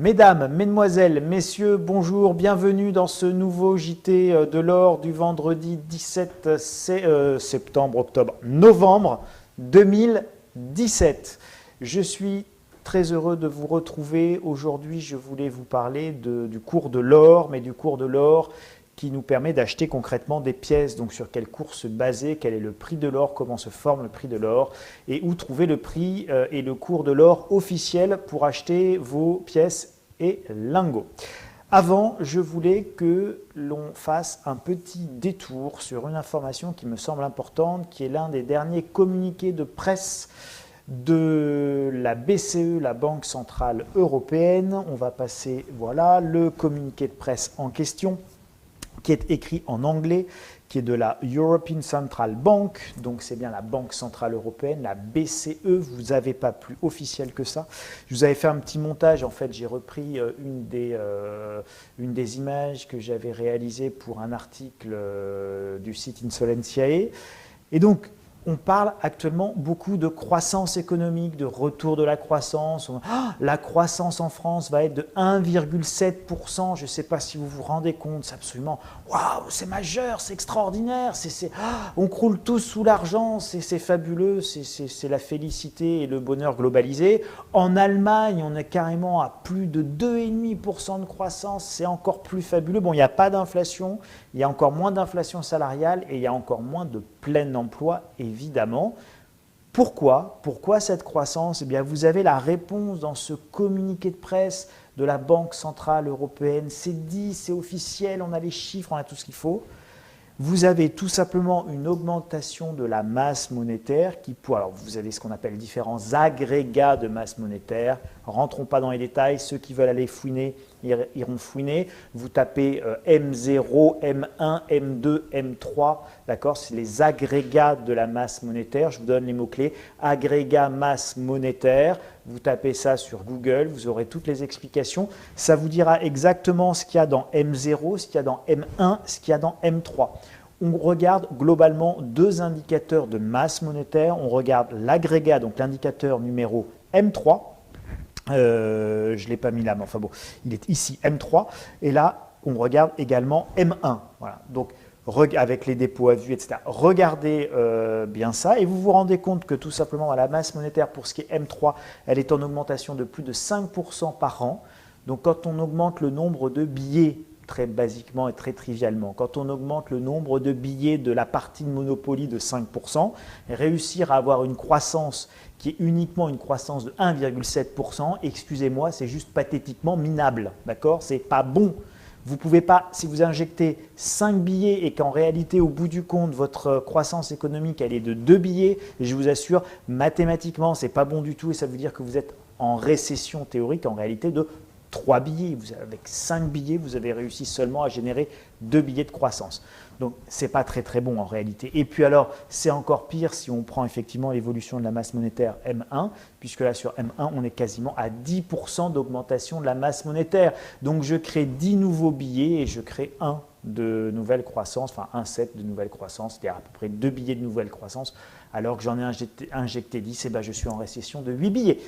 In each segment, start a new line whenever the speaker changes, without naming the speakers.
Mesdames, Mesdemoiselles, Messieurs, bonjour, bienvenue dans ce nouveau JT de l'or du vendredi 17 septembre, octobre, novembre 2017. Je suis très heureux de vous retrouver. Aujourd'hui, je voulais vous parler du cours de l'or, mais du cours de l'or qui nous permet d'acheter concrètement des pièces. Donc sur quel cours se baser, quel est le prix de l'or, comment se forme le prix de l'or et où trouver le prix et le cours de l'or officiel pour acheter vos pièces et lingots. Avant, je voulais que l'on fasse un petit détour sur une information qui me semble importante, qui est l'un des derniers communiqués de presse de la BCE, la Banque Centrale Européenne. On va passer, voilà, le communiqué de presse en question, qui est écrit en anglais, qui est de la European Central Bank, donc c'est bien la Banque Centrale Européenne, la BCE, vous n'avez pas plus officiel que ça. Je vous avais fait un petit montage, en fait j'ai repris une des images que j'avais réalisées pour un article du site Insolentiae, et donc on parle actuellement beaucoup de croissance économique, de retour de la croissance. La croissance en France va être de 1,7%. Je ne sais pas si vous vous rendez compte, c'est absolument waouh, c'est majeur, c'est extraordinaire. On croule tous sous l'argent, c'est fabuleux, c'est la félicité et le bonheur globalisé. En Allemagne, on est carrément à plus de 2,5% de croissance, c'est encore plus fabuleux. Bon, il n'y a pas d'inflation, il y a encore moins d'inflation salariale et il y a encore moins de plein emploi, évidemment. Pourquoi cette croissance? Eh bien, vous avez la réponse dans ce communiqué de presse de la Banque Centrale Européenne. C'est dit, c'est officiel, on a les chiffres, on a tout ce qu'il faut. Vous avez tout simplement une augmentation de la masse monétaire alors vous avez ce qu'on appelle différents agrégats de masse monétaire. Rentrons pas dans les détails, ceux qui veulent aller fouiner iront fouiner. Vous tapez M0, M1, M2, M3, d'accord? C'est les agrégats de la masse monétaire. Je vous donne les mots-clés. Agrégat masse monétaire. Vous tapez ça sur Google, vous aurez toutes les explications. Ça vous dira exactement ce qu'il y a dans M0, ce qu'il y a dans M1, ce qu'il y a dans M3. On regarde globalement deux indicateurs de masse monétaire. On regarde l'agrégat, donc l'indicateur numéro M3. Je ne l'ai pas mis là, mais enfin bon, il est ici M3. Et là, on regarde également M1. Voilà. Donc, avec les dépôts à vue, etc. Regardez bien ça et vous vous rendez compte que tout simplement la masse monétaire pour ce qui est M3, elle est en augmentation de plus de 5% par an. Donc quand on augmente le nombre de billets, très basiquement et très trivialement, quand on augmente le nombre de billets de la partie de Monopoly de 5%, réussir à avoir une croissance qui est uniquement une croissance de 1,7%, excusez-moi, c'est juste pathétiquement minable, d'accord? C'est pas bon. Vous ne pouvez pas, si vous injectez 5 billets et qu'en réalité, au bout du compte, votre croissance économique, elle est de 2 billets, et je vous assure, mathématiquement, ce n'est pas bon du tout et ça veut dire que vous êtes en récession théorique en réalité de 3 billets. Avec 5 billets, vous avez réussi seulement à générer 2 billets de croissance. Donc, ce n'est pas très très bon en réalité. Et puis alors, c'est encore pire si on prend effectivement l'évolution de la masse monétaire M1, puisque là sur M1, on est quasiment à 10% d'augmentation de la masse monétaire. Donc, je crée 10 nouveaux billets et je crée 1 de nouvelle croissance, enfin un set de nouvelle croissance, c'est-à-dire à peu près 2 billets de nouvelle croissance, alors que j'en ai injecté 10, et ben je suis en récession de 8 billets.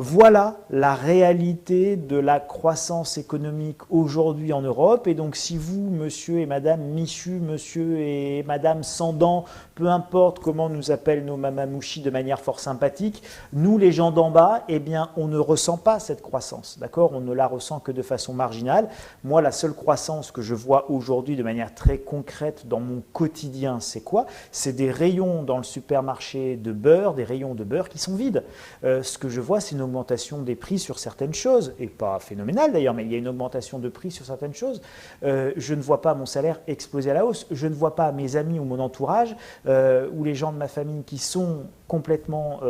Voilà la réalité de la croissance économique aujourd'hui en Europe. Et donc, si vous, monsieur et madame Michu, monsieur et madame Sandan, peu importe comment nous appellent nos mamamouchis de manière fort sympathique, nous, les gens d'en bas, eh bien, on ne ressent pas cette croissance. D'accord? On ne la ressent que de façon marginale. Moi, la seule croissance que je vois aujourd'hui de manière très concrète dans mon quotidien, c'est quoi? C'est des rayons dans le supermarché de beurre, des rayons de beurre qui sont vides. Ce que je vois, c'est une augmentation des prix sur certaines choses, et pas phénoménale d'ailleurs, mais il y a une augmentation de prix sur certaines choses. Je ne vois pas mon salaire exploser à la hausse, je ne vois pas mes amis ou mon entourage, ou les gens de ma famille qui sont complètement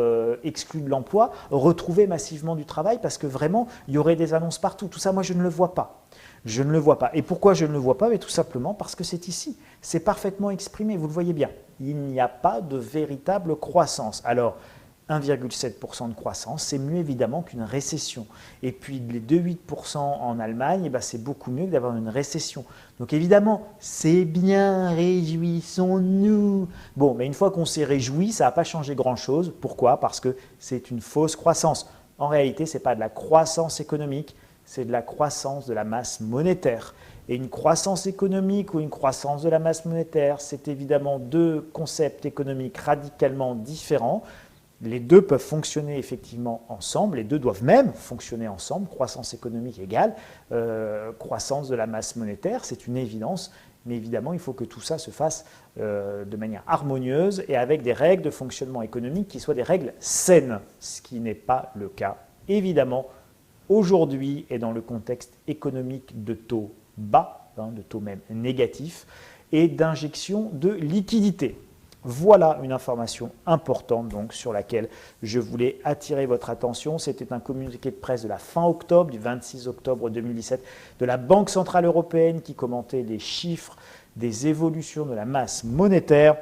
exclus de l'emploi, retrouver massivement du travail, parce que vraiment, il y aurait des annonces partout. Tout ça, moi, je ne le vois pas. Je ne le vois pas. Et pourquoi je ne le vois pas? Mais tout simplement parce que c'est ici. C'est parfaitement exprimé, vous le voyez bien. Il n'y a pas de véritable croissance. Alors, 1,7% de croissance, c'est mieux évidemment qu'une récession. Et puis les 2,8% en Allemagne, eh ben, c'est beaucoup mieux que d'avoir une récession. Donc évidemment, c'est bien, réjouissons-nous. Bon, mais une fois qu'on s'est réjoui, ça n'a pas changé grand-chose. Pourquoi? Parce que c'est une fausse croissance. En réalité, ce n'est pas de la croissance économique, c'est de la croissance de la masse monétaire. Et une croissance économique ou une croissance de la masse monétaire, c'est évidemment deux concepts économiques radicalement différents. Les deux peuvent fonctionner effectivement ensemble, les deux doivent même fonctionner ensemble, croissance économique égale croissance de la masse monétaire, c'est une évidence, mais évidemment il faut que tout ça se fasse de manière harmonieuse et avec des règles de fonctionnement économique qui soient des règles saines, ce qui n'est pas le cas évidemment aujourd'hui et dans le contexte économique de taux bas, de taux même négatifs, et d'injection de liquidités. Voilà une information importante donc, sur laquelle je voulais attirer votre attention. C'était un communiqué de presse de la fin octobre, du 26 octobre 2017, de la Banque Centrale Européenne qui commentait les chiffres des évolutions de la masse monétaire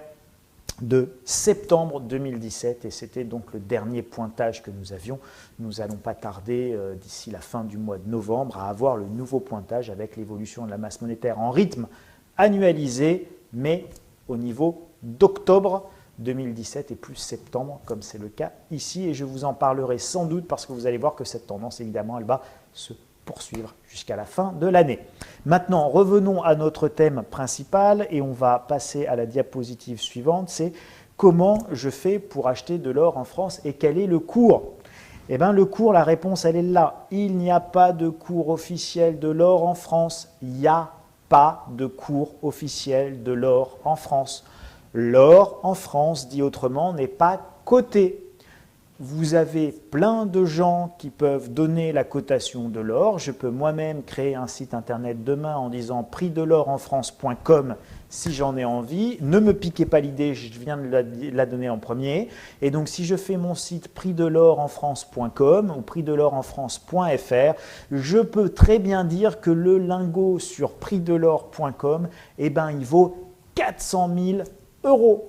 de septembre 2017 et c'était donc le dernier pointage que nous avions. Nous n'allons pas tarder d'ici la fin du mois de novembre à avoir le nouveau pointage avec l'évolution de la masse monétaire en rythme annualisé mais au niveau d'octobre 2017 et plus septembre comme c'est le cas ici et je vous en parlerai sans doute parce que vous allez voir que cette tendance évidemment elle va se poursuivre jusqu'à la fin de l'année. Maintenant, revenons à notre thème principal et on va passer à la diapositive suivante, c'est comment je fais pour acheter de l'or en France et quel est le cours? Eh bien, le cours, la réponse, elle est là. Il n'y a pas de cours officiel de l'or en France. Il n'y a pas de cours officiel de l'or en France. L'or en France, dit autrement, n'est pas coté. Vous avez plein de gens qui peuvent donner la cotation de l'or. Je peux moi-même créer un site internet demain en disant prixdelorenfrance.com si j'en ai envie. Ne me piquez pas l'idée, je viens de la donner en premier. Et donc si je fais mon site prixdelorenfrance.com ou prixdelorenfrance.fr, je peux très bien dire que le lingot sur prixdelor.com, eh ben, il vaut 400 000 €.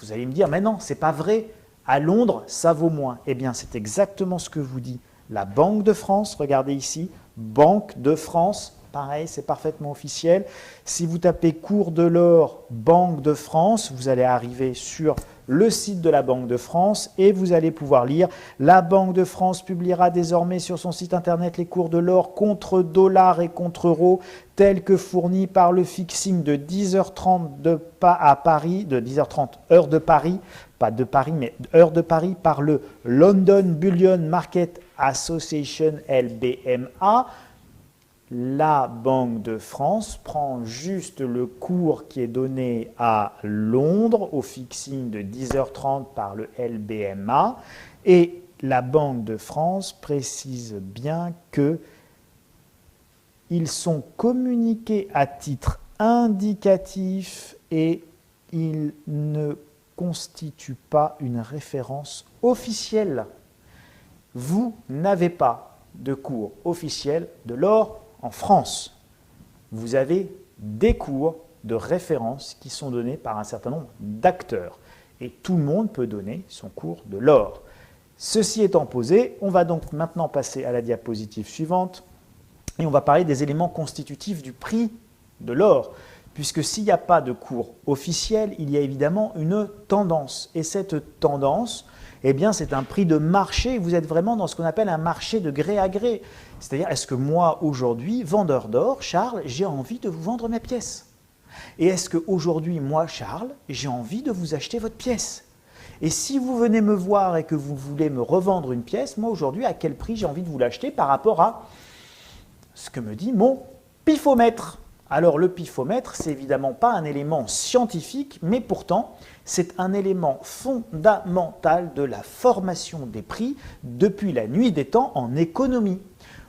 Vous allez me dire, mais non, c'est pas vrai. À Londres, ça vaut moins. Eh bien, c'est exactement ce que vous dit la Banque de France. Regardez ici, Banque de France. Pareil, c'est parfaitement officiel. Si vous tapez cours de l'or Banque de France, vous allez arriver sur le site de la Banque de France et vous allez pouvoir lire « La Banque de France publiera désormais sur son site internet les cours de l'or contre dollars et contre euros tels que fournis par le fixing de 10h30 à Paris, de 10h30 heure de Paris, pas de Paris mais heure de Paris par le London Bullion Market Association LBMA ». La Banque de France prend juste le cours qui est donné à Londres au fixing de 10h30 par le LBMA et la Banque de France précise bien qu'ils sont communiqués à titre indicatif et ils ne constituent pas une référence officielle. Vous n'avez pas de cours officiel de l'or en France. Vous avez des cours de référence qui sont donnés par un certain nombre d'acteurs. Et tout le monde peut donner son cours de l'or. Ceci étant posé, on va donc maintenant passer à la diapositive suivante et on va parler des éléments constitutifs du prix de l'or. Puisque s'il n'y a pas de cours officiel, il y a évidemment une tendance. Et cette tendance, eh bien, c'est un prix de marché. Vous êtes vraiment dans ce qu'on appelle un marché de gré à gré. C'est-à-dire, est-ce que moi, aujourd'hui, vendeur d'or, Charles, j'ai envie de vous vendre mes pièces? Et est-ce qu'aujourd'hui, moi, Charles, j'ai envie de vous acheter votre pièce? Et si vous venez me voir et que vous voulez me revendre une pièce, moi, aujourd'hui, à quel prix j'ai envie de vous l'acheter par rapport à ce que me dit mon pifomètre? Alors, le pifomètre, c'est évidemment pas un élément scientifique, mais pourtant, c'est un élément fondamental de la formation des prix depuis la nuit des temps en économie.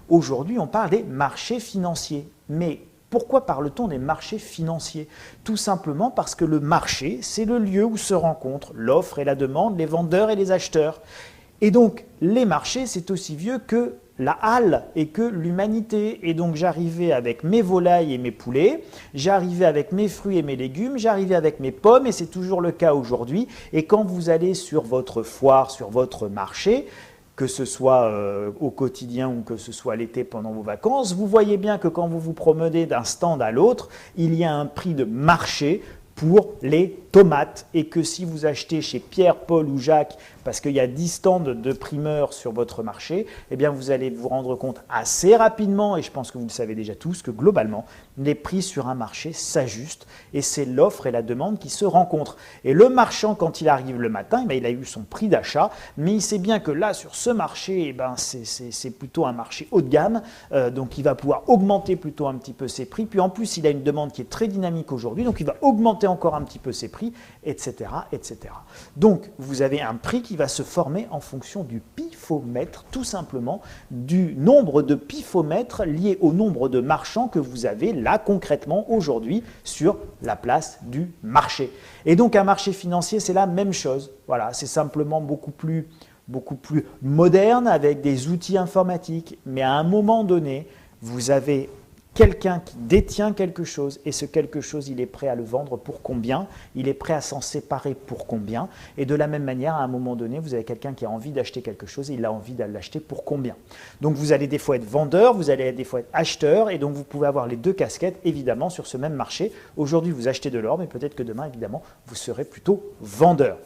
Aujourd'hui, on parle des marchés financiers. Mais pourquoi parle-t-on des marchés financiers? Tout simplement parce que le marché, c'est le lieu où se rencontrent l'offre et la demande, les vendeurs et les acheteurs. Et donc, les marchés, c'est aussi vieux que la halle et que l'humanité. Et donc, j'arrivais avec mes volailles et mes poulets, j'arrivais avec mes fruits et mes légumes, j'arrivais avec mes pommes, et c'est toujours le cas aujourd'hui. Et quand vous allez sur votre foire, sur votre marché, que ce soit au quotidien ou que ce soit l'été pendant vos vacances, vous voyez bien que quand vous vous promenez d'un stand à l'autre, il y a un prix de marché pour les tomates et que si vous achetez chez Pierre, Paul ou Jacques parce qu'il y a 10 stands de primeurs sur votre marché, eh bien vous allez vous rendre compte assez rapidement, et je pense que vous le savez déjà tous, que globalement, les prix sur un marché s'ajustent et c'est l'offre et la demande qui se rencontrent. Et le marchand, quand il arrive le matin, eh bien, il a eu son prix d'achat, mais il sait bien que là, sur ce marché, eh ben, c'est plutôt un marché haut de gamme, donc il va pouvoir augmenter plutôt un petit peu ses prix. Puis en plus, il a une demande qui est très dynamique aujourd'hui, donc il va augmenter encore un petit peu ses prix, etc., etc. Donc, vous avez un prix qui va se former en fonction du pifomètre, tout simplement, du nombre de pifomètres liés au nombre de marchands que vous avez là concrètement aujourd'hui sur la place du marché. Et donc, un marché financier, c'est la même chose. Voilà, c'est simplement beaucoup plus moderne avec des outils informatiques. Mais à un moment donné, vous avez quelqu'un qui détient quelque chose et ce quelque chose, il est prêt à le vendre pour combien, il est prêt à s'en séparer pour combien. Et de la même manière, à un moment donné, vous avez quelqu'un qui a envie d'acheter quelque chose et il a envie de l'acheter pour combien. Donc vous allez des fois être vendeur, vous allez des fois être acheteur et donc vous pouvez avoir les deux casquettes évidemment sur ce même marché. Aujourd'hui, vous achetez de l'or, mais peut-être que demain, évidemment, vous serez plutôt vendeur.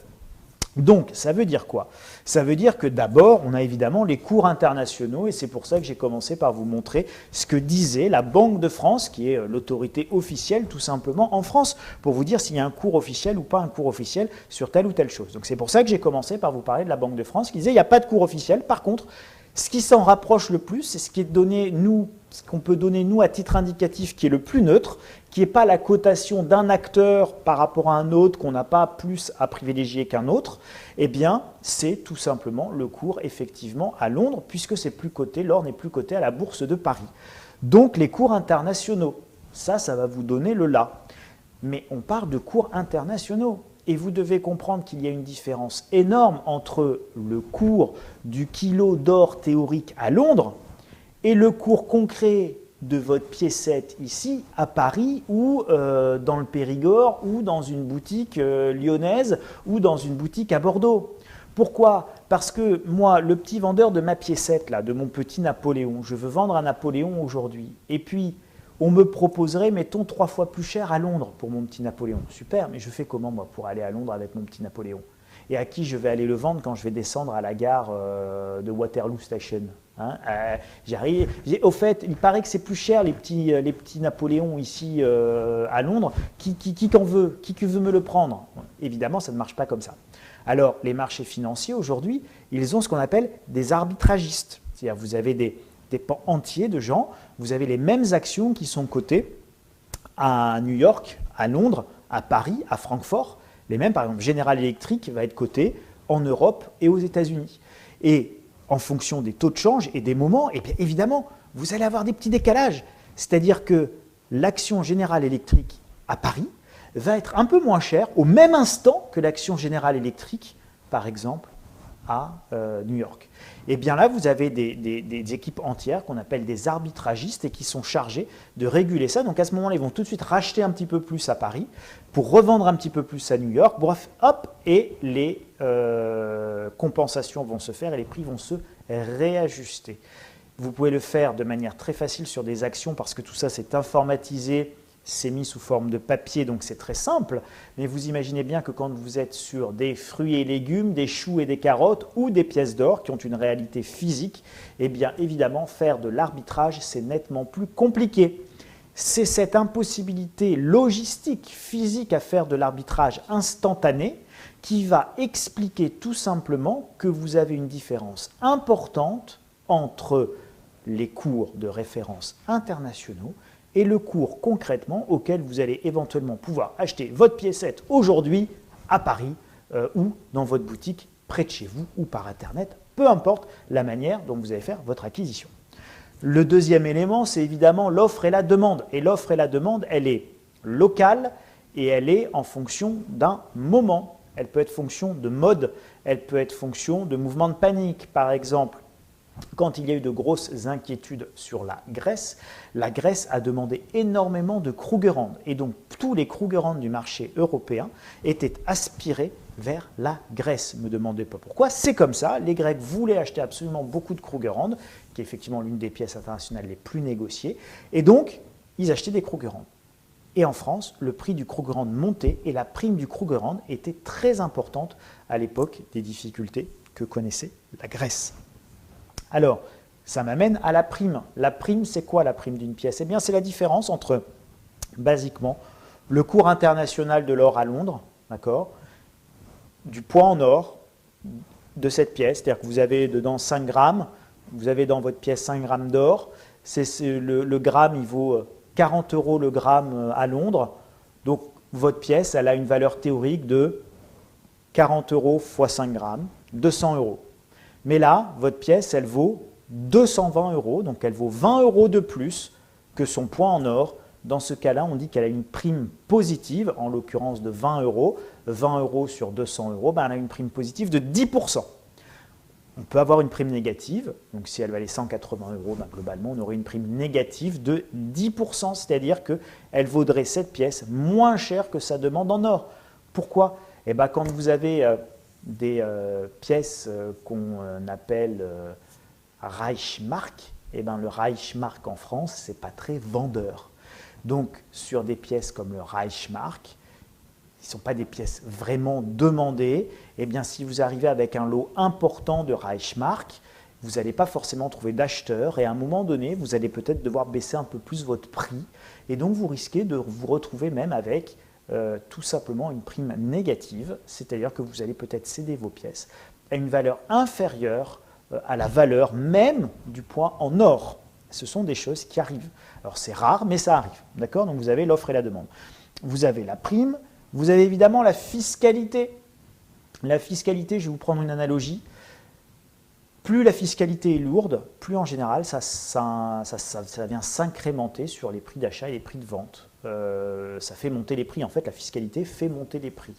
Donc, ça veut dire quoi? Ça veut dire que d'abord, on a évidemment les cours internationaux et c'est pour ça que j'ai commencé par vous montrer ce que disait la Banque de France, qui est l'autorité officielle tout simplement en France, pour vous dire s'il y a un cours officiel ou pas un cours officiel sur telle ou telle chose. Donc, c'est pour ça que j'ai commencé par vous parler de la Banque de France, qui disait il n'y a pas de cours officiel. Par contre, ce qui s'en rapproche le plus, c'est ce qui est donné, nous, ce qu'on peut donner, nous, à titre indicatif, qui est le plus neutre, qui n'est pas la cotation d'un acteur par rapport à un autre, qu'on n'a pas plus à privilégier qu'un autre, eh bien, c'est tout simplement le cours, effectivement, à Londres, puisque c'est plus coté, l'or n'est plus coté à la bourse de Paris. Donc, les cours internationaux, ça va vous donner le là. Mais on parle de cours internationaux. Et vous devez comprendre qu'il y a une différence énorme entre le cours du kilo d'or théorique à Londres et le cours concret de votre piécette ici à Paris ou dans le Périgord ou dans une boutique lyonnaise ou dans une boutique à Bordeaux. Pourquoi? Parce que moi, le petit vendeur de ma piécette, là, de mon petit Napoléon, je veux vendre un Napoléon aujourd'hui. Et puis, on me proposerait, mettons, 3 fois plus cher à Londres pour mon petit Napoléon. Super, mais je fais comment, moi, pour aller à Londres avec mon petit Napoléon? Et à qui je vais aller le vendre quand je vais descendre à la gare de Waterloo Station, hein? J'arrive. Au fait, il paraît que c'est plus cher les petits Napoléons ici à Londres. Qui qu'en veut? Qui veut me le prendre? Évidemment, ça ne marche pas comme ça. Alors, les marchés financiers, aujourd'hui, ils ont ce qu'on appelle des arbitragistes. C'est-à-dire vous avez des pans entiers de gens, vous avez les mêmes actions qui sont cotées à New York, à Londres, à Paris, à Francfort. Les mêmes, par exemple, General Electric va être coté en Europe et aux États-Unis. Et en fonction des taux de change et des moments, et bien évidemment, vous allez avoir des petits décalages. C'est-à-dire que l'action General Electric à Paris va être un peu moins chère au même instant que l'action General Electric, par exemple, à New York. Et bien là, vous avez des équipes entières qu'on appelle des arbitragistes et qui sont chargés de réguler ça. Donc à ce moment-là, ils vont tout de suite racheter un petit peu plus à Paris pour revendre un petit peu plus à New York. Bref, hop, et les compensations vont se faire et les prix vont se réajuster. Vous pouvez le faire de manière très facile sur des actions parce que tout ça, c'est informatisé. C'est mis sous forme de papier, donc c'est très simple. Mais vous imaginez bien que quand vous êtes sur des fruits et légumes, des choux et des carottes ou des pièces d'or qui ont une réalité physique, eh bien évidemment, faire de l'arbitrage, c'est nettement plus compliqué. C'est cette impossibilité logistique, physique à faire de l'arbitrage instantané qui va expliquer tout simplement que vous avez une différence importante entre les cours de référence internationaux et le cours concrètement auquel vous allez éventuellement pouvoir acheter votre piécette aujourd'hui à Paris ou dans votre boutique près de chez vous ou par Internet, peu importe la manière dont vous allez faire votre acquisition. Le deuxième élément, c'est évidemment l'offre et la demande. Et l'offre et la demande, elle est locale et elle est en fonction d'un moment. Elle peut être fonction de mode, elle peut être fonction de mouvement de panique. Par exemple, quand il y a eu de grosses inquiétudes sur la Grèce a demandé énormément de Krugerrand. Et donc, tous les Krugerrand du marché européen étaient aspirés vers la Grèce. Ne me demandez pas pourquoi, c'est comme ça. Les Grecs voulaient acheter absolument beaucoup de Krugerrand, qui est effectivement l'une des pièces internationales les plus négociées. Et donc, ils achetaient des Krugerrand. Et en France, le prix du Krugerrand montait et la prime du Krugerrand était très importante à l'époque des difficultés que connaissait la Grèce. Alors, ça m'amène à la prime. La prime, c'est quoi la prime d'une pièce? Eh bien, c'est la différence entre, basiquement, le cours international de l'or à Londres, d'accord, du poids en or de cette pièce, c'est-à-dire que vous avez dedans 5 grammes, vous avez dans votre pièce 5 grammes d'or, le gramme, il vaut 40 € le gramme à Londres, donc votre pièce, elle a une valeur théorique de 40 € x 5 grammes, 200 €. Mais là, votre pièce, elle vaut 220 €, donc elle vaut 20 € de plus que son poids en or. Dans ce cas-là, on dit qu'elle a une prime positive, en l'occurrence de 20 €. 20 € sur 200 €, ben elle a une prime positive de 10%. On peut avoir une prime négative, donc si elle valait 180 €, ben globalement, on aurait une prime négative de 10%, c'est-à-dire qu'elle vaudrait cette pièce moins cher que sa demande en or. Pourquoi? Eh ben, quand vous avez des pièces qu'on appelle Reichsmark, eh ben, le Reichsmark en France, ce n'est pas très vendeur. Donc, sur des pièces comme le Reichsmark, qui ne sont pas des pièces vraiment demandées, eh bien, si vous arrivez avec un lot important de Reichsmark, vous n'allez pas forcément trouver d'acheteurs et à un moment donné, vous allez peut-être devoir baisser un peu plus votre prix et donc vous risquez de vous retrouver même avec tout simplement une prime négative, c'est-à-dire que vous allez peut-être céder vos pièces à une valeur inférieure à la valeur même du poids en or. Ce sont des choses qui arrivent. Alors c'est rare, mais ça arrive. D'accord? Donc vous avez l'offre et la demande. Vous avez la prime, vous avez évidemment la fiscalité. La fiscalité, je vais vous prendre une analogie. Plus la fiscalité est lourde, plus en général ça vient s'incrémenter sur les prix d'achat et les prix de vente. Ça fait monter les prix. En fait, la fiscalité fait monter les prix.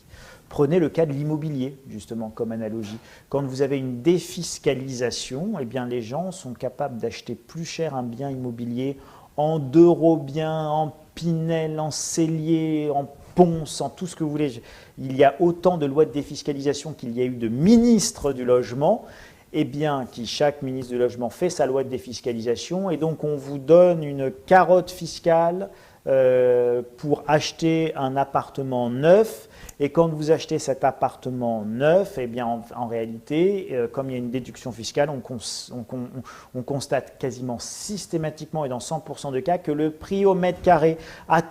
Prenez le cas de l'immobilier, justement, comme analogie. Quand vous avez une défiscalisation, eh bien, les gens sont capables d'acheter plus cher un bien immobilier en d'euros-biens, en Pinel, en Cellier, en Ponce, en tout ce que vous voulez. Il y a autant de lois de défiscalisation qu'il y a eu de ministres du logement. Eh bien, chaque ministre du logement fait sa loi de défiscalisation et donc on vous donne une carotte fiscale pour acheter un appartement neuf. Et quand vous achetez cet appartement neuf, eh bien, en réalité, comme il y a une déduction fiscale, on constate quasiment systématiquement et dans 100% de cas que le prix au mètre carré a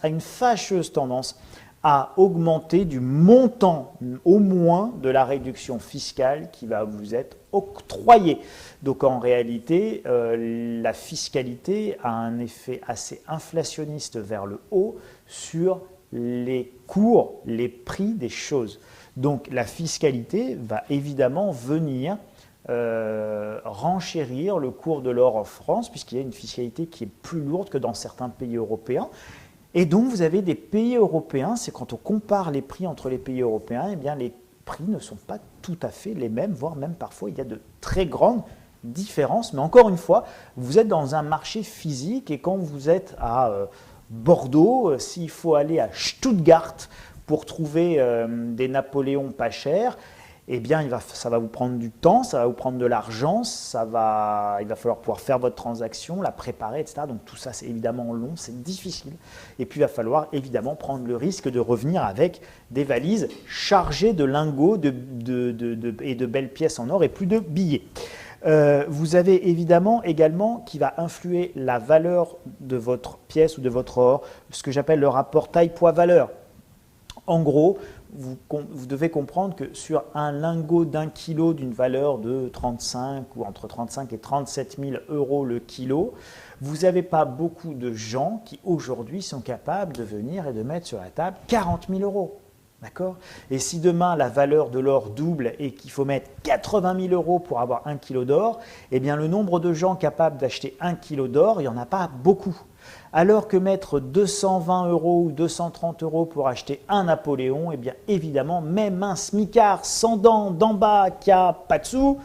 une fâcheuse tendance à augmenter du montant au moins de la réduction fiscale qui va vous être octroyée. Donc en réalité, la fiscalité a un effet assez inflationniste vers le haut sur les cours, les prix des choses. Donc la fiscalité va évidemment venir renchérir le cours de l'or en France, puisqu'il y a une fiscalité qui est plus lourde que dans certains pays européens. Et donc vous avez des pays européens, c'est quand on compare les prix entre les pays européens, eh bien les prix ne sont pas tout à fait les mêmes, voire même parfois il y a de très grandes différences. Mais encore une fois, vous êtes dans un marché physique et quand vous êtes à Bordeaux, s'il faut aller à Stuttgart pour trouver des Napoléons pas chers, eh bien ça va vous prendre du temps, ça va vous prendre de l'argent, il va falloir pouvoir faire votre transaction, la préparer, etc. Donc tout ça c'est évidemment long, c'est difficile. Et puis il va falloir évidemment prendre le risque de revenir avec des valises chargées de lingots et de belles pièces en or et plus de billets. Vous avez évidemment également qui va influer la valeur de votre pièce ou de votre or, ce que j'appelle le rapport taille-poids-valeur. En gros, vous devez comprendre que sur un lingot d'1 kilo d'une valeur de 35 ou entre 35 et 37 000 € le kilo, vous n'avez pas beaucoup de gens qui aujourd'hui sont capables de venir et de mettre sur la table 40 000 €. D'accord? Et si demain la valeur de l'or double et qu'il faut mettre 80 000 € pour avoir 1 kilo d'or, eh bien le nombre de gens capables d'acheter 1 kilo d'or, il n'y en a pas beaucoup. Alors que mettre 220 € ou 230 € pour acheter un Napoléon, eh bien évidemment, même un smicard sans dents d'en bas qui n'a pas de sous,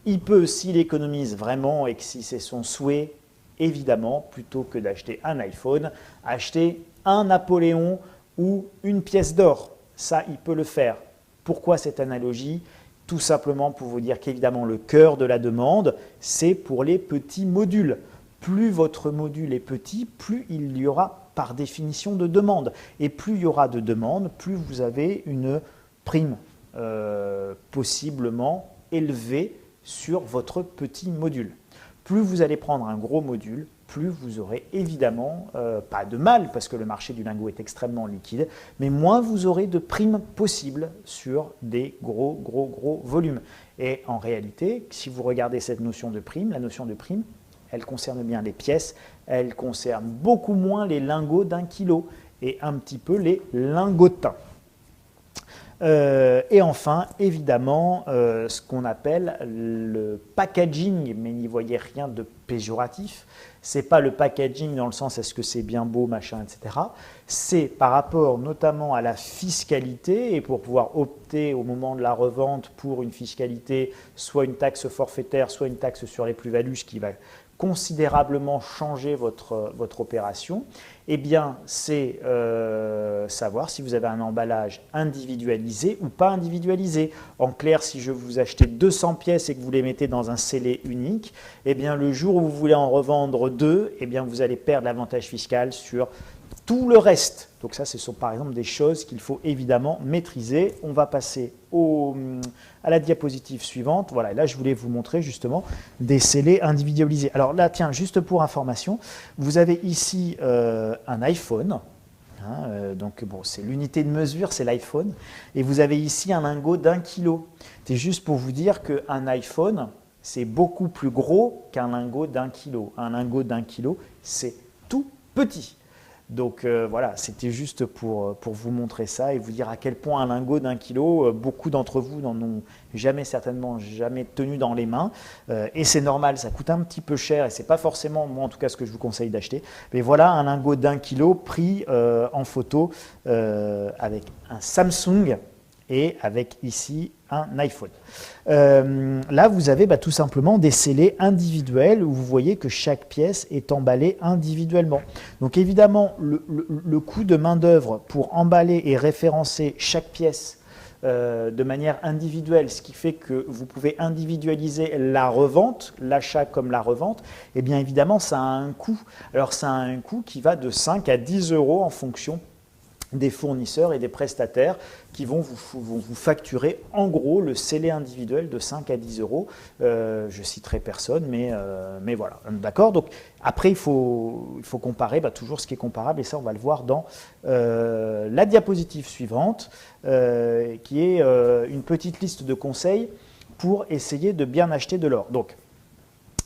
il peut, s'il économise vraiment et que si c'est son souhait, évidemment, plutôt que d'acheter un iPhone, acheter un Napoléon ou une pièce d'or. Ça, il peut le faire. Pourquoi cette analogie? Tout simplement pour vous dire qu'évidemment, le cœur de la demande, c'est pour les petits modules. plus votre module est petit, plus il y aura par définition de demande. Et plus il y aura de demandes, plus vous avez une prime possiblement élevée sur votre petit module. Plus vous allez prendre un gros module, plus vous aurez évidemment pas de mal, parce que le marché du lingot est extrêmement liquide, mais moins vous aurez de primes possibles sur des gros volumes. Et en réalité, si vous regardez cette notion de prime, la notion de prime, elle concerne bien les pièces, elle concerne beaucoup moins les lingots d'1 kilo et un petit peu les lingotins. Et enfin, évidemment, ce qu'on appelle le packaging, mais n'y voyez rien de péjoratif. Ce n'est pas le packaging dans le sens est-ce que c'est bien beau, machin, etc. C'est par rapport notamment à la fiscalité et pour pouvoir opter au moment de la revente pour une fiscalité, soit une taxe forfaitaire, soit une taxe sur les plus-values, ce qui va considérablement changer votre opération, eh bien, c'est savoir si vous avez un emballage individualisé ou pas individualisé. En clair, si je vous achetez 200 pièces et que vous les mettez dans un scellé unique, eh bien, le jour où vous voulez en revendre 2, eh bien, vous allez perdre l'avantage fiscal sur tout le reste. Donc ça, ce sont par exemple des choses qu'il faut évidemment maîtriser. On va passer à la diapositive suivante. Voilà, et là, je voulais vous montrer justement des scellés individualisés. Alors là, tiens, juste pour information, vous avez ici un iPhone. Donc bon, c'est l'unité de mesure, c'est l'iPhone. Et vous avez ici un lingot d'1 kilo. C'est juste pour vous dire qu'un iPhone, c'est beaucoup plus gros qu'un lingot d'1 kilo. Un lingot d'1 kilo, c'est tout petit. Donc voilà, c'était juste pour vous montrer ça et vous dire à quel point un lingot d'1 kilo, beaucoup d'entre vous n'en ont certainement jamais tenu dans les mains. Et c'est normal, ça coûte un petit peu cher et ce n'est pas forcément, moi en tout cas, ce que je vous conseille d'acheter. Mais voilà un lingot d'1 kilo pris en photo avec un Samsung et avec ici un iPhone. Là, vous avez tout simplement des scellés individuels où vous voyez que chaque pièce est emballée individuellement. Donc évidemment, le coût de main-d'œuvre pour emballer et référencer chaque pièce de manière individuelle, ce qui fait que vous pouvez individualiser la revente, l'achat comme la revente, eh bien évidemment, ça a un coût. Alors ça a un coût qui va de 5 à 10 euros en fonction des fournisseurs et des prestataires qui vont vous facturer en gros le scellé individuel de 5 à 10 euros. Je citerai personne, mais voilà. D'accord. Donc après, il faut comparer toujours ce qui est comparable et ça, on va le voir dans la diapositive suivante qui est une petite liste de conseils pour essayer de bien acheter de l'or. Donc,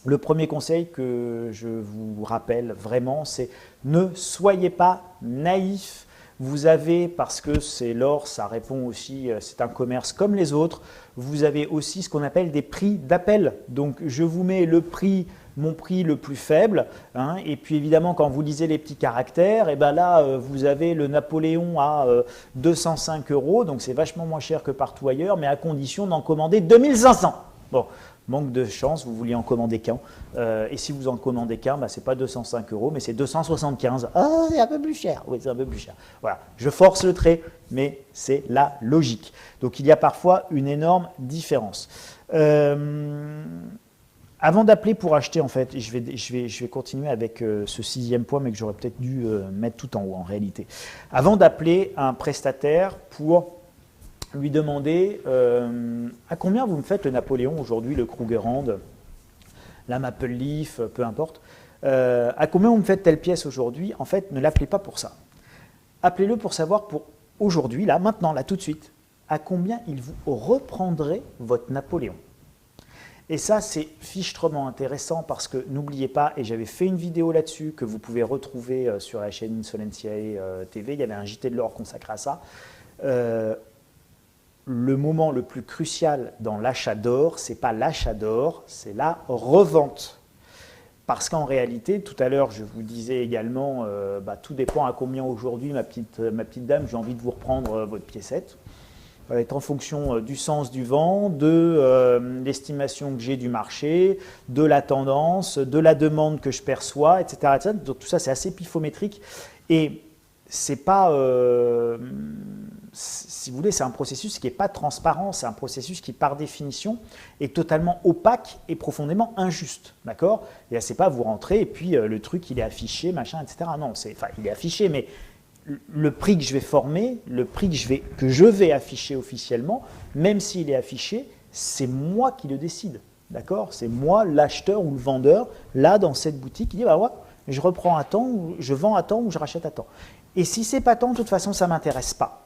le premier conseil que je vous rappelle vraiment, c'est ne soyez pas naïfs. Vous avez, parce que c'est l'or, ça répond aussi, c'est un commerce comme les autres, vous avez aussi ce qu'on appelle des prix d'appel. Donc je vous mets mon prix le plus faible, et puis évidemment quand vous lisez les petits caractères, et là vous avez le Napoléon à 205 euros, donc c'est vachement moins cher que partout ailleurs, mais à condition d'en commander 2500. Bon. Manque de chance, vous vouliez en commander qu'un. Et si vous en commandez qu'un, ce n'est pas 205 euros, mais c'est 275. Ah, c'est un peu plus cher. Oui, c'est un peu plus cher. Voilà, je force le trait, mais c'est la logique. Donc, il y a parfois une énorme différence. Avant d'appeler pour acheter, en fait, je vais continuer avec ce 6e point, mais que j'aurais peut-être dû mettre tout en haut, en réalité. Avant d'appeler un prestataire pour lui demander à combien vous me faites le Napoléon aujourd'hui, le Krugerrand, la Maple Leaf, peu importe, à combien vous me faites telle pièce aujourd'hui. En fait, ne l'appelez pas pour ça. Appelez-le pour savoir pour aujourd'hui, là, maintenant, là, tout de suite, à combien il vous reprendrait votre Napoléon. Et ça, c'est fichtrement intéressant parce que n'oubliez pas, et j'avais fait une vidéo là-dessus que vous pouvez retrouver sur la chaîne Insolentiae TV, il y avait un JT de l'or consacré à ça. Le moment le plus crucial dans l'achat d'or, ce n'est pas l'achat d'or, c'est la revente. Parce qu'en réalité, tout à l'heure, je vous disais également, tout dépend à combien aujourd'hui, ma petite dame, j'ai envie de vous reprendre votre piécette. Ça va être en fonction du sens du vent, de l'estimation que j'ai du marché, de la tendance, de la demande que je perçois, etc. etc. Donc tout ça, c'est assez pifométrique. Et c'est pas... si vous voulez, c'est un processus qui n'est pas transparent, c'est un processus qui, par définition, est totalement opaque et profondément injuste, d'accord? Et c'est pas vous rentrez et puis le truc, il est affiché, machin, etc. Non, il est affiché, mais le prix que je vais former, le prix que je vais afficher officiellement, même s'il est affiché, c'est moi qui le décide, d'accord? C'est moi, l'acheteur ou le vendeur, là, dans cette boutique, qui dit, bah ouais, je reprends à temps, ou je vends à temps ou je rachète à temps. Et si c'est pas tant, de toute façon, ça ne m'intéresse pas.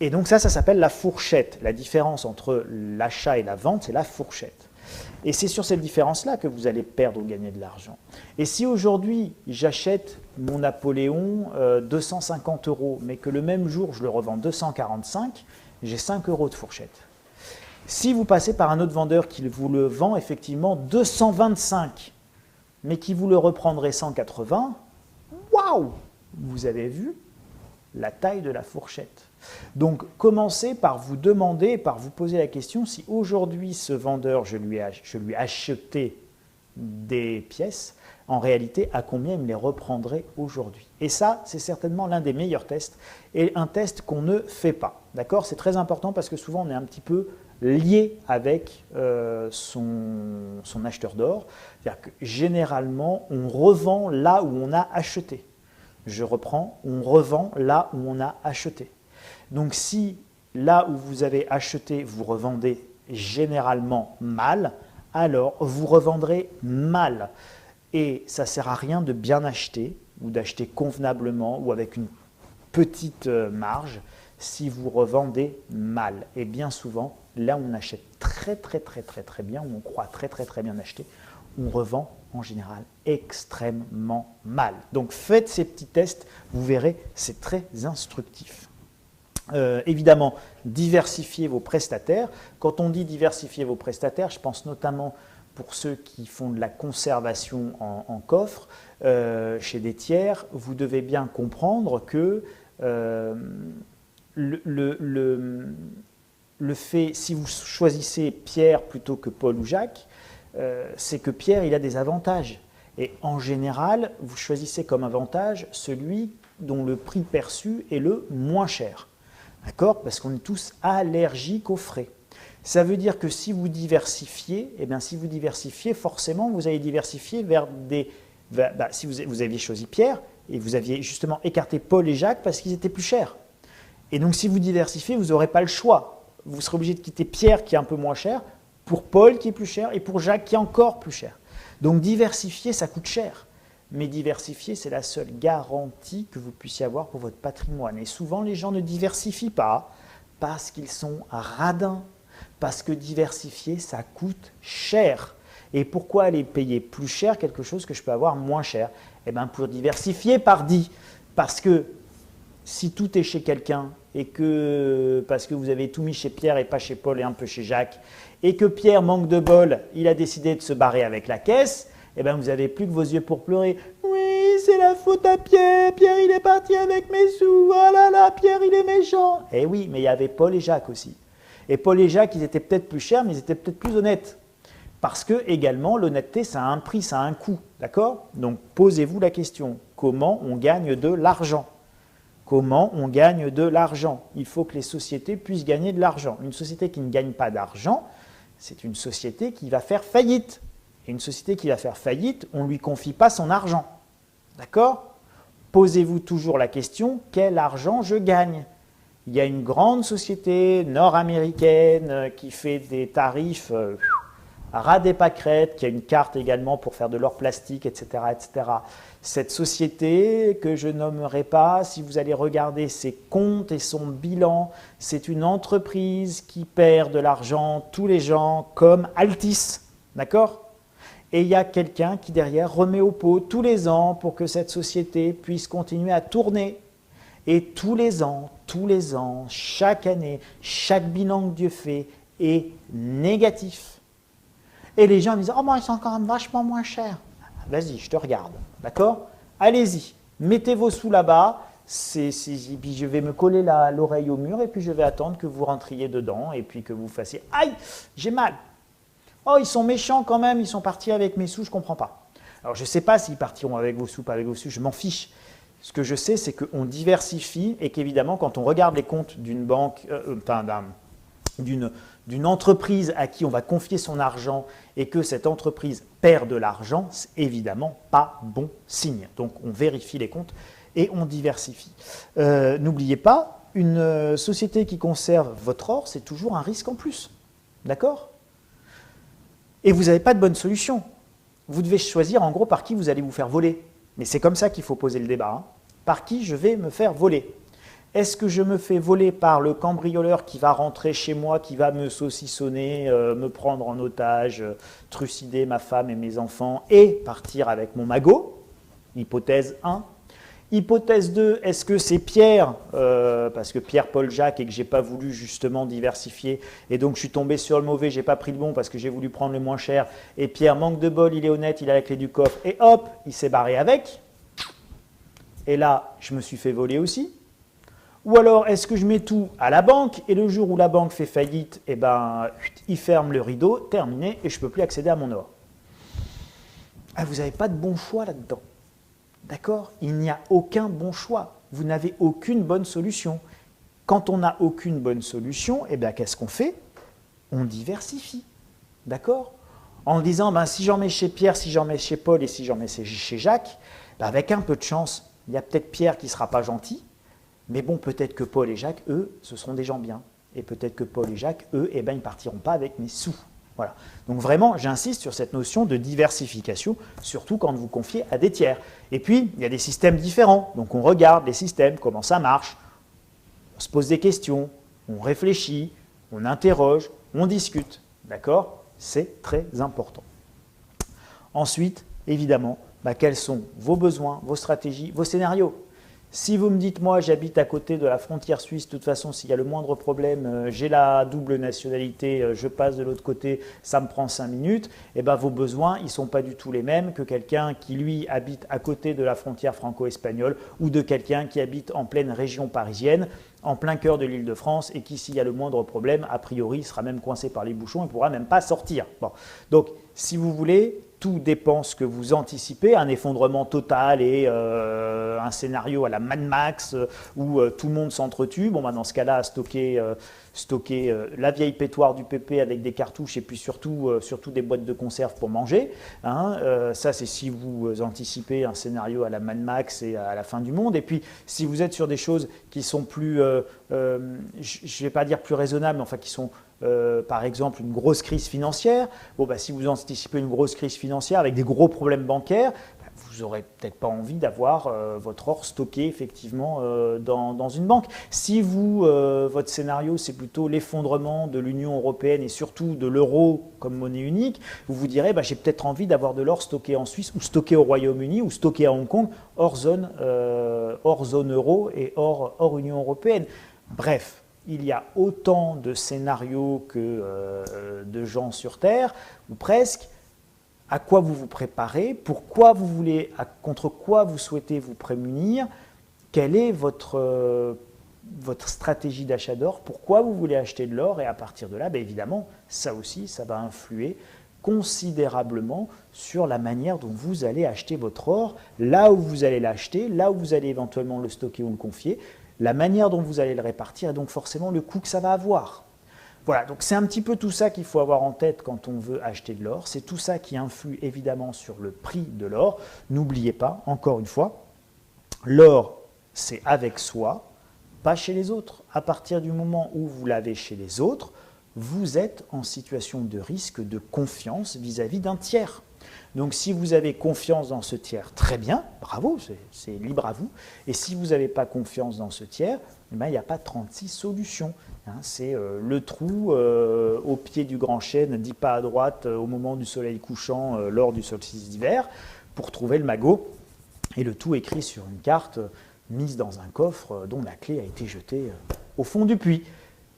Et donc ça s'appelle la fourchette. La différence entre l'achat et la vente, c'est la fourchette. Et c'est sur cette différence-là que vous allez perdre ou gagner de l'argent. Et si aujourd'hui, j'achète mon Napoléon 250 €, mais que le même jour, je le revends 245, j'ai 5 € de fourchette. Si vous passez par un autre vendeur qui vous le vend effectivement 225, mais qui vous le reprendrait 180, waouh! Vous avez vu la taille de la fourchette. Donc, commencez par vous demander, par vous poser la question si aujourd'hui ce vendeur, je lui ai acheté des pièces, en réalité, à combien il me les reprendrait aujourd'hui. Et ça, c'est certainement l'un des meilleurs tests et un test qu'on ne fait pas. D'accord? C'est très important parce que souvent, on est un petit peu lié avec son acheteur d'or. C'est-à-dire que généralement, on revend là où on a acheté. Je reprends, on revend là où on a acheté. Donc si là où vous avez acheté, vous revendez généralement mal, alors vous revendrez mal. Et ça ne sert à rien de bien acheter ou d'acheter convenablement ou avec une petite marge si vous revendez mal. Et bien souvent, là où on achète très bien, où on croit très bien acheter, on revend en général extrêmement mal. Donc faites ces petits tests, vous verrez, c'est très instructif. Évidemment, diversifiez vos prestataires. Quand on dit diversifier vos prestataires, je pense notamment pour ceux qui font de la conservation en coffre, chez des tiers, vous devez bien comprendre que le fait, si vous choisissez Pierre plutôt que Paul ou Jacques, c'est que Pierre, il a des avantages. Et en général, vous choisissez comme avantage celui dont le prix perçu est le moins cher. D'accord? Parce qu'on est tous allergiques aux frais. Ça veut dire que si vous diversifiez, forcément, vous allez diversifier vers des... si vous aviez choisi Pierre, et vous aviez justement écarté Paul et Jacques parce qu'ils étaient plus chers. Et donc, si vous diversifiez, vous n'aurez pas le choix. Vous serez obligé de quitter Pierre, qui est un peu moins cher, pour Paul, qui est plus cher, et pour Jacques, qui est encore plus cher. Donc, diversifier, ça coûte cher. Mais diversifier, c'est la seule garantie que vous puissiez avoir pour votre patrimoine. Et souvent, les gens ne diversifient pas parce qu'ils sont radins, parce que diversifier, ça coûte cher. Et pourquoi aller payer plus cher quelque chose que je peux avoir moins cher? Eh bien, pour diversifier par 10. Parce que si tout est chez quelqu'un, et que parce que vous avez tout mis chez Pierre et pas chez Paul et un peu chez Jacques, et que Pierre manque de bol, il a décidé de se barrer avec la caisse, eh bien, vous n'avez plus que vos yeux pour pleurer. Oui, c'est la faute à Pierre. Pierre, il est parti avec mes sous. Oh là là, Pierre, il est méchant. Eh oui, mais il y avait Paul et Jacques aussi. Et Paul et Jacques, ils étaient peut-être plus chers, mais ils étaient peut-être plus honnêtes. Parce que, également, l'honnêteté, ça a un prix, ça a un coût. D'accord? Donc, posez-vous la question. Comment on gagne de l'argent? Comment on gagne de l'argent? Il faut que les sociétés puissent gagner de l'argent. Une société qui ne gagne pas d'argent, c'est une société qui va faire faillite. Et une société qui va faire faillite, on ne lui confie pas son argent. D'accord? Posez-vous toujours la question, quel argent je gagne? Il y a une grande société nord-américaine qui fait des tarifs à ras des pâquerettes, qui a une carte également pour faire de l'or plastique, etc., etc. Cette société, que je nommerai pas, si vous allez regarder ses comptes et son bilan, c'est une entreprise qui perd de l'argent tous les ans, comme Altis. D'accord? Et il y a quelqu'un qui derrière remet au pot tous les ans pour que cette société puisse continuer à tourner. Et tous les ans, chaque année, chaque bilan que Dieu fait est négatif. Et les gens disent « Oh, bon, ils sont quand même vachement moins chers. » Vas-y, je te regarde. D'accord? Allez-y, mettez vos sous là-bas. Puis je vais me coller l'oreille au mur et puis je vais attendre que vous rentriez dedans et puis que vous fassiez « Aïe, j'ai mal !» Oh, ils sont méchants quand même, ils sont partis avec mes sous, je ne comprends pas. Alors, je ne sais pas s'ils partiront avec vos sous, pas avec vos sous, je m'en fiche. Ce que je sais, c'est qu'on diversifie et qu'évidemment, quand on regarde les comptes d'une banque, d'une entreprise à qui on va confier son argent et que cette entreprise perd de l'argent, c'est évidemment pas bon signe. Donc on vérifie les comptes et on diversifie. N'oubliez pas, une société qui conserve votre or, c'est toujours un risque en plus. D'accord? Et vous n'avez pas de bonne solution. Vous devez choisir en gros par qui vous allez vous faire voler. Mais c'est comme ça qu'il faut poser le débat. Hein. Par qui je vais me faire voler? Est-ce que je me fais voler par le cambrioleur qui va rentrer chez moi, qui va me saucissonner, me prendre en otage, trucider ma femme et mes enfants et partir avec mon magot? Hypothèse 1. Hypothèse 2, est-ce que c'est Pierre, parce que Pierre, Paul, Jacques, et que je n'ai pas voulu justement diversifier, et donc je suis tombé sur le mauvais, je n'ai pas pris le bon parce que j'ai voulu prendre le moins cher, et Pierre, manque de bol, il est honnête, il a la clé du coffre, et hop, il s'est barré avec, et là, je me suis fait voler aussi. Ou alors, est-ce que je mets tout à la banque, et le jour où la banque fait faillite, eh ben, il ferme le rideau, terminé, et je ne peux plus accéder à mon or. Ah, vous n'avez pas de bon choix là-dedans. D'accord? Il n'y a aucun bon choix. Vous n'avez aucune bonne solution. Quand on n'a aucune bonne solution, eh bien, qu'est-ce qu'on fait? On diversifie. D'accord? En disant, ben, si j'en mets chez Pierre, si j'en mets chez Paul et si j'en mets chez Jacques, ben, avec un peu de chance, il y a peut-être Pierre qui ne sera pas gentil, mais bon, peut-être que Paul et Jacques, eux, ce seront des gens bien. Et peut-être que Paul et Jacques, eux, eh ben, ils ne partiront pas avec mes sous. Voilà. Donc vraiment, j'insiste sur cette notion de diversification, surtout quand vous confiez à des tiers. Et puis, il y a des systèmes différents. Donc on regarde les systèmes, comment ça marche. On se pose des questions, on réfléchit, on interroge, on discute. D'accord? C'est très important. Ensuite, évidemment, quels sont vos besoins, vos stratégies, vos scénarios? Si vous me dites, moi, j'habite à côté de la frontière suisse, de toute façon, s'il y a le moindre problème, j'ai la double nationalité, je passe de l'autre côté, ça me prend 5 minutes, et ben, vos besoins, ils ne sont pas du tout les mêmes que quelqu'un qui, lui, habite à côté de la frontière franco-espagnole ou de quelqu'un qui habite en pleine région parisienne, en plein cœur de l'Île-de-France, et qui, s'il y a le moindre problème, a priori, sera même coincé par les bouchons et ne pourra même pas sortir. Bon. Donc, si vous voulez, tout dépend ce que vous anticipez, un effondrement total et un scénario à la Mad Max où tout le monde s'entretue. Bon, dans ce cas-là, stocker la vieille pétoire du PP avec des cartouches et puis surtout des boîtes de conserve pour manger. Hein, ça, c'est si vous anticipez un scénario à la Mad Max et à la fin du monde. Et puis, si vous êtes sur des choses qui sont plus, je ne vais pas dire plus raisonnables, mais enfin qui sont par exemple une grosse crise financière, bon, si vous anticipez une grosse crise financière avec des gros problèmes bancaires, vous n'aurez peut-être pas envie d'avoir votre or stocké effectivement dans une banque. Si votre scénario c'est plutôt l'effondrement de l'Union européenne et surtout de l'euro comme monnaie unique, vous vous direz j'ai peut-être envie d'avoir de l'or stocké en Suisse ou stocké au Royaume-Uni ou stocké à Hong Kong hors zone euro et hors Union européenne. Bref. Il y a autant de scénarios que de gens sur Terre, ou presque. À quoi vous vous préparez? Pourquoi vous voulez, contre quoi vous souhaitez vous prémunir? Quelle est votre stratégie d'achat d'or? Pourquoi vous voulez acheter de l'or? Et à partir de là, évidemment, ça aussi, ça va influer considérablement sur la manière dont vous allez acheter votre or, là où vous allez l'acheter, là où vous allez éventuellement le stocker ou le confier, la manière dont vous allez le répartir et donc forcément le coût que ça va avoir. Voilà, donc c'est un petit peu tout ça qu'il faut avoir en tête quand on veut acheter de l'or. C'est tout ça qui influe évidemment sur le prix de l'or. N'oubliez pas, encore une fois, l'or, c'est avec soi, pas chez les autres. À partir du moment où vous l'avez chez les autres, vous êtes en situation de risque de confiance vis-à-vis d'un tiers. Donc si vous avez confiance dans ce tiers, très bien, bravo, c'est libre à vous. Et si vous n'avez pas confiance dans ce tiers, il n'y a pas 36 solutions. C'est le trou au pied du grand chêne, 10 pas à droite au moment du soleil couchant lors du solstice d'hiver pour trouver le magot. Et le tout écrit sur une carte mise dans un coffre dont la clé a été jetée au fond du puits.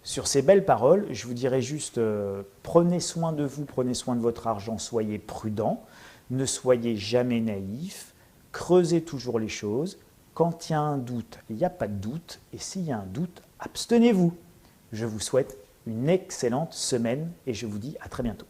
Sur ces belles paroles, je vous dirais juste prenez soin de vous, prenez soin de votre argent, soyez prudents, ne soyez jamais naïfs, creusez toujours les choses. Quand il y a un doute, il n'y a pas de doute, et s'il y a un doute, abstenez-vous. Je vous souhaite une excellente semaine et je vous dis à très bientôt.